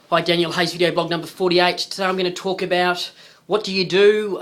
Hi, Daniel Hayes, video blog number 48. Today I'm going to talk about what do you do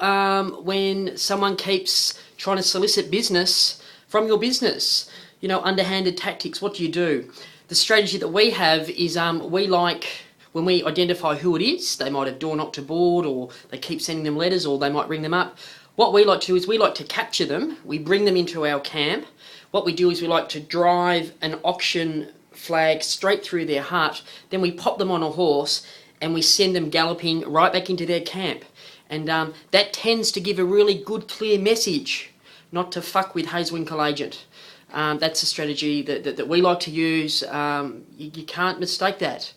when someone keeps trying to solicit business from your business. You know, underhanded tactics, what do you do? The strategy that we have is we like, when we identify who it is, they might have door knocked a board, or they keep sending them letters, or they might ring them up. What we like to do is we like to capture them, we bring them into our camp. What we do is we like to drive an auction flag straight through their heart, then we pop them on a horse and we send them galloping right back into their camp. And that tends to give a really good clear message not to fuck with Hayes-Winkel agent. That's a strategy that we like to use. You can't mistake that.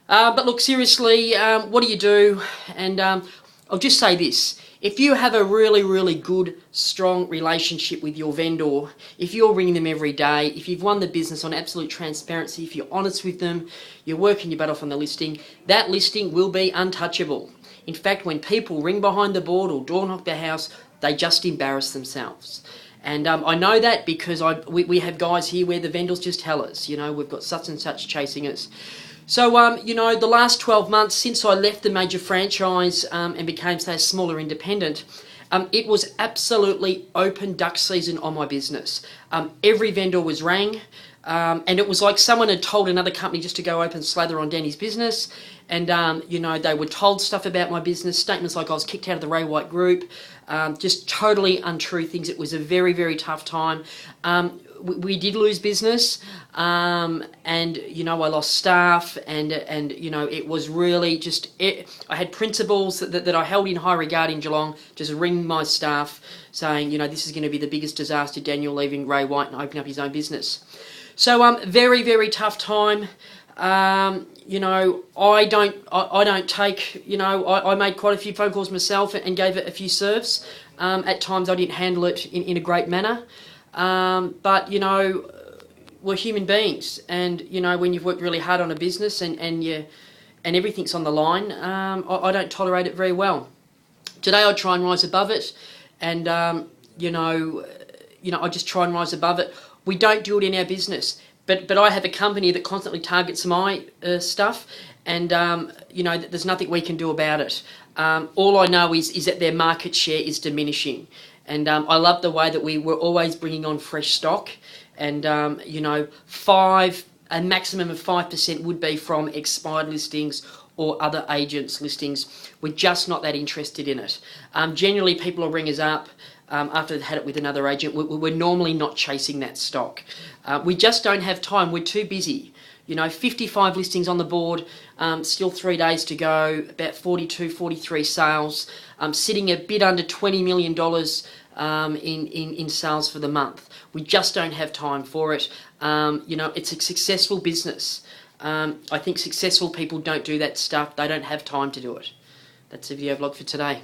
But look, seriously, what do you do? And I'll just say this. If you have a really good, strong relationship with your vendor, if you're ringing them every day, if you've won the business on absolute transparency, if you're honest with them, you're working your butt off on the listing, that listing will be untouchable. In fact, when people ring behind the board or door knock the house, they just embarrass themselves. And I know that because we have guys here where the vendors just tell us, you know, we've got such and such chasing us. So, you know, the last 12 months since I left the major franchise and became, say, a smaller independent, it was absolutely open duck season on my business. Every vendor was rang, and it was like someone had told another company just to go open slather on Danny's business. And, you know, they were told stuff about my business, statements like I was kicked out of the Ray White group, just totally untrue things. It was a very tough time. We did lose business, and, you know, I lost staff, and you know, it was really just, I had principals that I held in high regard in Geelong, just ring my staff saying, you know, this is going to be the biggest disaster, Daniel leaving Ray White and opening up his own business. So, very tough time. You know, I don't take, you know, I made quite a few phone calls myself and gave it a few serves. At times I didn't handle it in a great manner. But, you know, we're human beings, and, you know, when you've worked really hard on a business and everything's on the line, I don't tolerate it very well. Today I try and rise above it, and, you know, I just try and rise above it. We don't do it in our business, but I have a company that constantly targets my stuff, and, you know, there's nothing we can do about it. All I know is that their market share is diminishing. And I love the way that we were always bringing on fresh stock, and you know, a maximum of 5% would be from expired listings or other agents' listings. We're just not that interested in it. Generally, people will ring us up after they've had it with another agent. We're normally not chasing that stock. We just don't have time. We're too busy. You know, 55 listings on the board, still 3 days to go, about 42, 43 sales, sitting a bit under $20 million in sales for the month. We just don't have time for it. You know, it's a successful business. I think successful people don't do that stuff. They don't have time to do it. That's the video vlog for today.